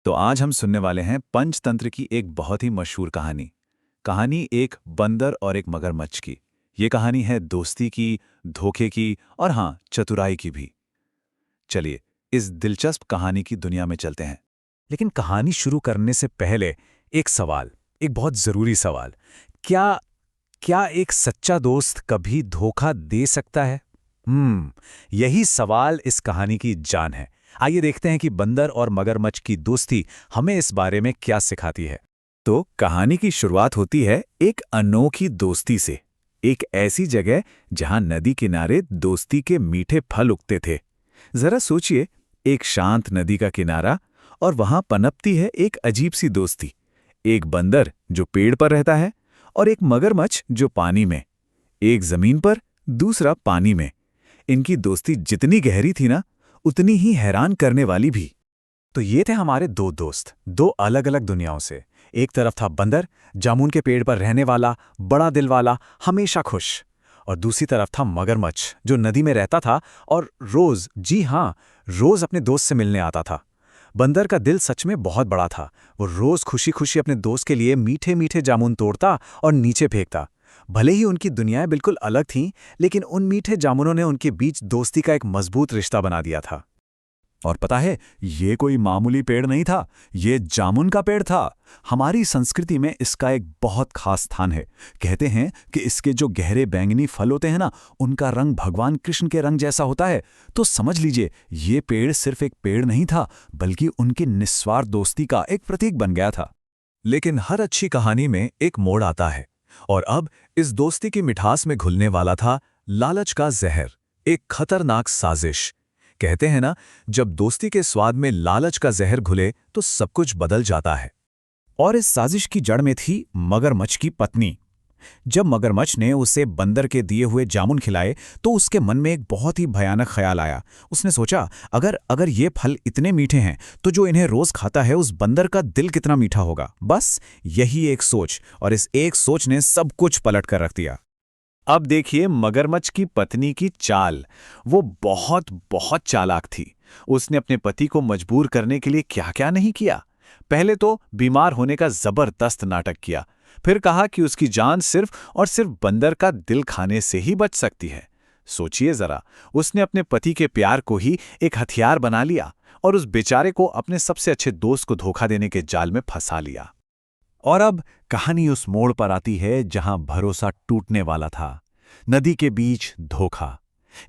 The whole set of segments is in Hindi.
तो आज हम सुनने वाले हैं पंचतंत्र की एक बहुत ही मशहूर कहानी। कहानी एक बंदर और एक मगरमच्छ की। ये कहानी है दोस्ती की, धोखे की और हाँ, चतुराई की भी। चलिए, इस दिलचस्प कहानी की दुनिया में चलते हैं। लेकिन कहानी शुरू करने से पहले एक सवाल, एक बहुत जरूरी सवाल। क्या क्या एक सच्चा दोस्त कभी धोखा दे सकता है? यही सवाल इस कहानी की जान है। आइए देखते हैं कि बंदर और मगरमच्छ की दोस्ती हमें इस बारे में क्या सिखाती है। तो कहानी की शुरुआत होती है एक अनोखी दोस्ती से। एक ऐसी जगह जहां नदी किनारे दोस्ती के मीठे फल उगते थे। जरा सोचिए, एक शांत नदी का किनारा और वहां पनपती है एक अजीब सी दोस्ती। एक बंदर जो पेड़ पर रहता है और एक मगरमच्छ जो पानी में। एक जमीन पर, दूसरा पानी में। इनकी दोस्ती जितनी गहरी थी ना, उतनी ही हैरान करने वाली भी। तो ये थे हमारे दो दोस्त, दो अलग अलग दुनियाओं से। एक तरफ था बंदर, जामुन के पेड़ पर रहने वाला, बड़ा दिल वाला, हमेशा खुश। और दूसरी तरफ था मगरमच्छ, जो नदी में रहता था और रोज, जी हाँ, रोज अपने दोस्त से मिलने आता था। बंदर का दिल सच में बहुत बड़ा था। वो रोज खुशी खुशी अपने दोस्त के लिए मीठे मीठे जामुन तोड़ता और नीचे फेंकता। भले ही उनकी दुनियाएं बिल्कुल अलग थीं, लेकिन उन मीठे जामुनों ने उनके बीच दोस्ती का एक मजबूत रिश्ता बना दिया था। और पता है, ये कोई मामूली पेड़ नहीं था, ये जामुन का पेड़ था। हमारी संस्कृति में इसका एक बहुत खास स्थान है। कहते हैं कि इसके जो गहरे बैंगनी फल होते हैं ना, उनका रंग भगवान कृष्ण के रंग जैसा होता है। तो समझ लीजिए, ये पेड़ सिर्फ एक पेड़ नहीं था, बल्कि उनकी निस्वार्थ दोस्ती का एक प्रतीक बन गया था। लेकिन हर अच्छी कहानी में एक मोड़ आता है, और अब इस दोस्ती की मिठास में घुलने वाला था लालच का जहर, एक खतरनाक साजिश। कहते हैं ना, जब दोस्ती के स्वाद में लालच का जहर घुले तो सब कुछ बदल जाता है। और इस साजिश की जड़ में थी मगरमच्छ की पत्नी। जब मगरमच्छ ने उसे बंदर के दिए हुए जामुन खिलाए, तो उसके मन में एक बहुत ही भयानक ख्याल आया। उसने सोचा, अगर अगर ये फल इतने मीठे हैं, तो जो इन्हें रोज खाता है उस बंदर का दिल कितना मीठा होगा। बस यही एक सोच, और इस एक सोच ने सब कुछ पलट कर रख दिया। अब देखिए मगरमच्छ की पत्नी की चाल। वो बहुत बहुत चालाक थी। उसने अपने पति को मजबूर करने के लिए क्या क्या नहीं किया। पहले तो बीमार होने का जबरदस्त नाटक किया। फिर कहा कि उसकी जान सिर्फ और सिर्फ बंदर का दिल खाने से ही बच सकती है। सोचिए जरा, उसने अपने पति के प्यार को ही एक हथियार बना लिया और उस बेचारे को, अपने सबसे अच्छे दोस्त को धोखा देने के जाल में फंसा लिया। और अब कहानी उस मोड़ पर आती है जहां भरोसा टूटने वाला था। नदी के बीच धोखा।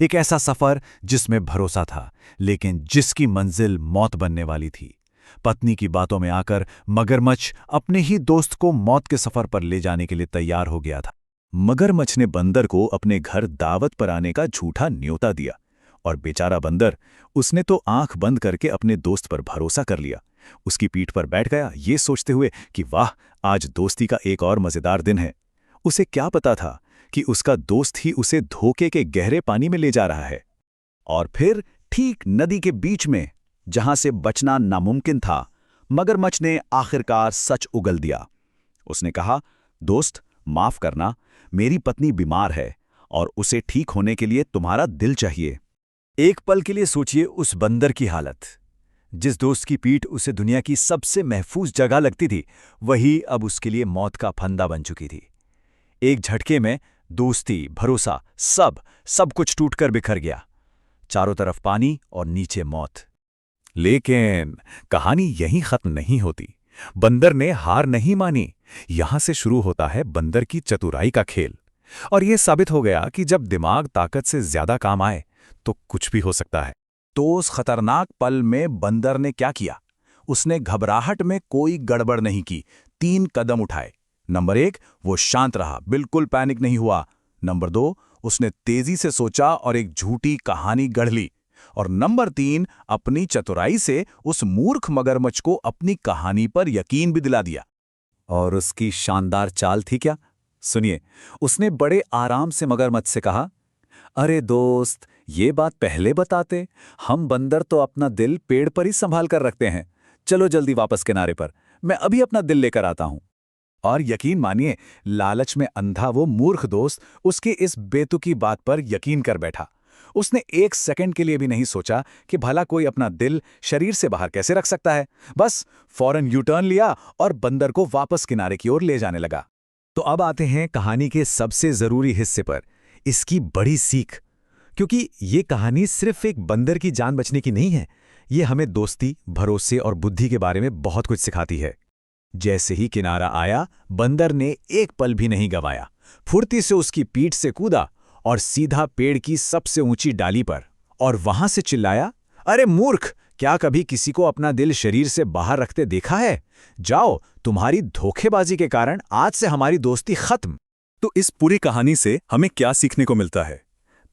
एक ऐसा सफर जिसमें भरोसा था, लेकिन जिसकी मंजिल मौत बनने वाली थी। पत्नी की बातों में आकर मगरमच्छ अपने ही दोस्त को मौत के सफर पर ले जाने के लिए तैयार हो गया था। मगरमच्छ ने बंदर को अपने घर दावत पर आने का झूठा न्योता दिया, और बेचारा बंदर, उसने तो आंख बंद करके अपने दोस्त पर भरोसा कर लिया। उसकी पीठ पर बैठ गया, ये सोचते हुए कि वाह, आज दोस्ती का एक और मजेदार दिन है। उसे क्या पता था कि उसका दोस्त ही उसे धोखे के गहरे पानी में ले जा रहा है। और फिर ठीक नदी के बीच में, जहां से बचना नामुमकिन था, मगरमच्छ ने आखिरकार सच उगल दिया। उसने कहा, दोस्त, माफ करना, मेरी पत्नी बीमार है और उसे ठीक होने के लिए तुम्हारा दिल चाहिए। एक पल के लिए सोचिए उस बंदर की हालत। जिस दोस्त की पीठ उसे दुनिया की सबसे महफूज जगह लगती थी, वही अब उसके लिए मौत का फंदा बन चुकी थी। एक झटके में दोस्ती, भरोसा, सब कुछ टूटकर बिखर गया। चारों तरफ पानी और नीचे मौत। लेकिन कहानी यहीं खत्म नहीं होती। बंदर ने हार नहीं मानी। यहां से शुरू होता है बंदर की चतुराई का खेल। और यह साबित हो गया कि जब दिमाग ताकत से ज्यादा काम आए, तो कुछ भी हो सकता है। तो उस खतरनाक पल में बंदर ने क्या किया? उसने घबराहट में कोई गड़बड़ नहीं की। 3 कदम उठाए। नंबर 1, वो शांत रहा, बिल्कुल पैनिक नहीं हुआ। नंबर 2, उसने तेजी से सोचा और एक झूठी कहानी गढ़ ली। और नंबर 3, अपनी चतुराई से उस मूर्ख मगरमच्छ को अपनी कहानी पर यकीन भी दिला दिया। और उसकी शानदार चाल थी क्या? सुनिए, उसने बड़े आराम से मगरमच्छ से कहा, अरे दोस्त, ये बात पहले बताते। हम बंदर तो अपना दिल पेड़ पर ही संभाल कर रखते हैं। चलो जल्दी वापस किनारे पर, मैं अभी अपना दिल लेकर आता हूं। और यकीन मानिए, लालच में अंधा वो मूर्ख दोस्त उसकी इस बेतुकी बात पर यकीन कर बैठा। उसने 1 सेकंड के लिए भी नहीं सोचा कि भला कोई अपना दिल शरीर से बाहर कैसे रख सकता है। बस फौरन यू टर्न लिया और बंदर को वापस किनारे की ओर ले जाने लगा। तो अब आते हैं कहानी के सबसे जरूरी हिस्से पर, इसकी बड़ी सीख। क्योंकि ये कहानी सिर्फ एक बंदर की जान बचने की नहीं है, ये हमें दोस्ती, भरोसे और बुद्धि के बारे में बहुत कुछ सिखाती है। जैसे ही किनारा आया, बंदर ने एक पल भी नहीं गंवाया। फुर्ती से उसकी पीठ से कूदा और सीधा पेड़ की सबसे ऊंची डाली पर, और वहां से चिल्लाया, अरे मूर्ख, क्या कभी किसी को अपना दिल शरीर से बाहर रखते देखा है? जाओ, तुम्हारी धोखेबाजी के कारण आज से हमारी दोस्ती खत्म। तो इस पूरी कहानी से हमें क्या सीखने को मिलता है?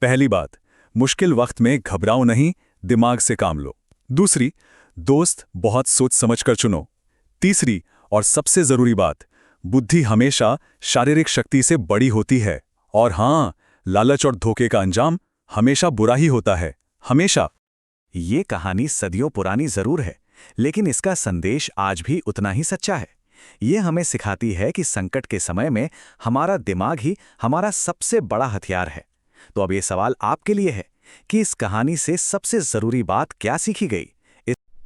पहली बात, मुश्किल वक्त में घबराओ नहीं, दिमाग से काम लो। दूसरी, दोस्त बहुत सोच समझ कर चुनो। तीसरी और सबसे जरूरी बात, बुद्धि हमेशा शारीरिक शक्ति से बड़ी होती है। और हां, लालच और धोखे का अंजाम हमेशा बुरा ही होता है, हमेशा। ये कहानी सदियों पुरानी जरूर है, लेकिन इसका संदेश आज भी उतना ही सच्चा है। ये हमें सिखाती है कि संकट के समय में हमारा दिमाग ही हमारा सबसे बड़ा हथियार है। तो अब ये सवाल आपके लिए है कि इस कहानी से सबसे जरूरी बात क्या सीखी गई?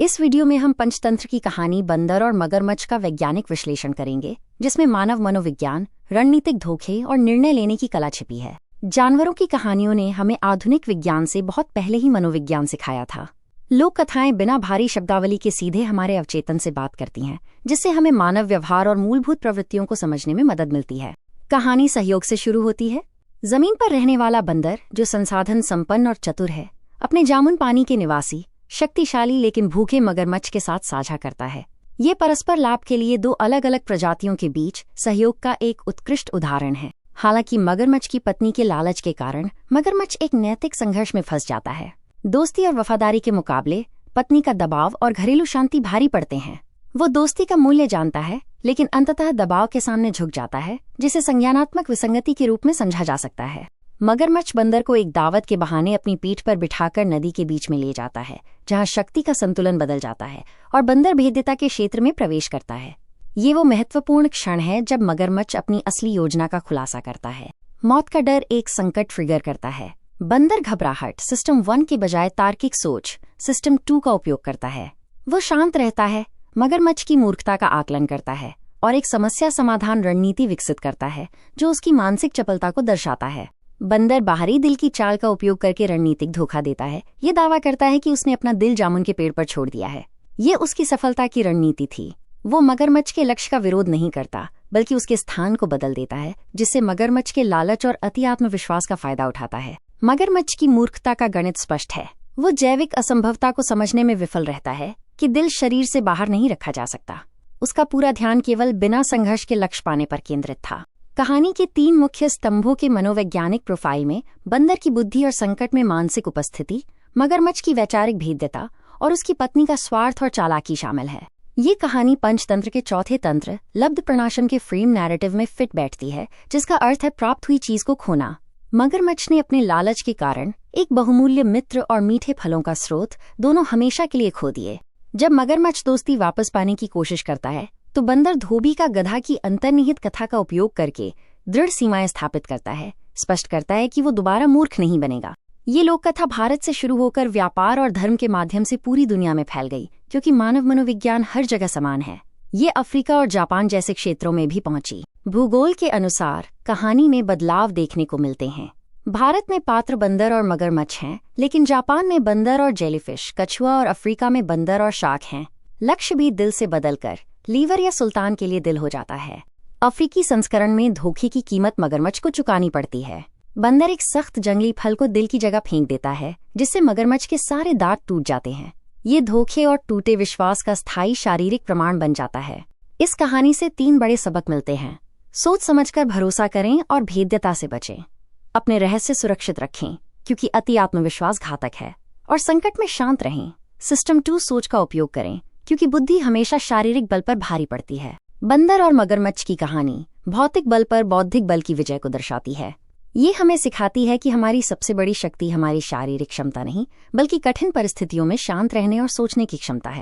इस वीडियो में हम पंचतंत्र की कहानी बंदर और मगरमच्छ का वैज्ञानिक विश्लेषण करेंगे, जिसमें मानव मनोविज्ञान, रणनीतिक धोखे और निर्णय लेने की कला छिपी है। जानवरों की कहानियों ने हमें आधुनिक विज्ञान से बहुत पहले ही मनोविज्ञान सिखाया था। लोक कथाएं बिना भारी शब्दावली के सीधे हमारे अवचेतन से बात करती हैं, जिससे हमें मानव व्यवहार और मूलभूत प्रवृत्तियों को समझने में मदद मिलती है। कहानी सहयोग से शुरू होती है। जमीन पर रहने वाला बंदर, जो संसाधन संपन्न और चतुर है, अपने जामुन पानी के निवासी शक्तिशाली लेकिन भूखे मगरमच्छ के साथ साझा करता है। ये परस्पर लाभ के लिए 2 अलग अलग प्रजातियों के बीच सहयोग का एक उत्कृष्ट उदाहरण है। हालांकि मगरमच्छ की पत्नी के लालच के कारण मगरमच्छ एक नैतिक संघर्ष में फंस जाता है। दोस्ती और वफादारी के मुकाबले पत्नी का दबाव और घरेलू शांति भारी पड़ते हैं। वो दोस्ती का मूल्य जानता है, लेकिन अंततः दबाव के सामने झुक जाता है, जिसे संज्ञानात्मक विसंगति के रूप में समझा जा सकता है। मगरमच्छ बंदर को एक दावत के बहाने अपनी पीठ पर बिठाकर नदी के बीच में ले जाता है, जहां शक्ति का संतुलन बदल जाता है और बंदर भेद्यता के क्षेत्र में प्रवेश करता है। ये वो महत्वपूर्ण क्षण है जब मगरमच्छ अपनी असली योजना का खुलासा करता है। मौत का डर एक संकट ट्रिगर करता है। बंदर घबराहट सिस्टम 1 के बजाय तार्किक सोच सिस्टम 2 का उपयोग करता है। वो शांत रहता है, मगरमच्छ की मूर्खता का आकलन करता है और एक समस्या समाधान रणनीति विकसित करता है, जो उसकी मानसिक चपलता को दर्शाता है। बंदर बाहरी दिल की चाल का उपयोग करके रणनीतिक धोखा देता है। ये दावा करता है कि उसने अपना दिल जामुन के पेड़ पर छोड़ दिया है। ये उसकी सफलता की रणनीति थी। वो मगरमच्छ के लक्ष्य का विरोध नहीं करता, बल्कि उसके स्थान को बदल देता है, जिससे मगरमच्छ के लालच और अति आत्मविश्वास का फायदा उठाता है। मगरमच्छ की मूर्खता का गणित स्पष्ट है। वो जैविक असंभवता को समझने में विफल रहता है कि दिल शरीर से बाहर नहीं रखा जा सकता। उसका पूरा ध्यान केवल बिना संघर्ष के लक्ष्य पाने पर केंद्रित था। कहानी के 3 मुख्य स्तंभों के मनोवैज्ञानिक प्रोफाइल में बंदर की बुद्धि और संकट में मानसिक उपस्थिति, मगरमच्छ की वैचारिक भेद्यता और उसकी पत्नी का स्वार्थ और चालाकी शामिल है। ये कहानी पंचतंत्र के चौथे तंत्र लब्ध प्रणाशन के फ्रेम नैरेटिव में फिट बैठती है, जिसका अर्थ है प्राप्त हुई चीज को खोना। मगरमच्छ ने अपने लालच के कारण एक बहुमूल्य मित्र और मीठे फलों का स्रोत दोनों हमेशा के लिए खो दिए। जब मगरमच्छ दोस्ती वापस पाने की कोशिश करता है, तो बंदर धोबी का गधा की अंतर्निहित कथा का उपयोग करके दृढ़ सीमाएं स्थापित करता है, स्पष्ट करता है कि वो दोबारा मूर्ख नहीं बनेगा। ये लोक कथा भारत से शुरू होकर व्यापार और धर्म के माध्यम से पूरी दुनिया में फैल गई, क्योंकि मानव मनोविज्ञान हर जगह समान है। ये अफ्रीका और जापान जैसे क्षेत्रों में भी पहुंची। भूगोल के अनुसार कहानी में बदलाव देखने को मिलते हैं। भारत में पात्र बंदर और मगरमच्छ हैं, लेकिन जापान में बंदर और जेलीफिश, कछुआ और अफ्रीका में बंदर और शार्क हैं। लक्ष्य भी दिल से बदलकर लीवर या सुल्तान के लिए दिल हो जाता है। अफ्रीकी संस्करण में धोखे की कीमत मगरमच्छ को चुकानी पड़ती है। बंदर एक सख्त जंगली फल को दिल की जगह फेंक देता है, जिससे मगरमच्छ के सारे दांत टूट जाते हैं। ये धोखे और टूटे विश्वास का स्थायी शारीरिक प्रमाण बन जाता है। इस कहानी से 3 बड़े सबक मिलते हैं। सोच समझकर भरोसा करें और भेद्यता से बचें। अपने रहस्य सुरक्षित रखें, क्योंकि अति आत्मविश्वास घातक है। और संकट में शांत रहें। सिस्टम 2 सोच का उपयोग करें, क्योंकि बुद्धि हमेशा शारीरिक बल पर भारी पड़ती है। बंदर और मगरमच्छ की कहानी भौतिक बल पर बौद्धिक बल की विजय को दर्शाती है। ये हमें सिखाती है कि हमारी सबसे बड़ी शक्ति हमारी शारीरिक क्षमता नहीं, बल्कि कठिन परिस्थितियों में शांत रहने और सोचने की क्षमता है।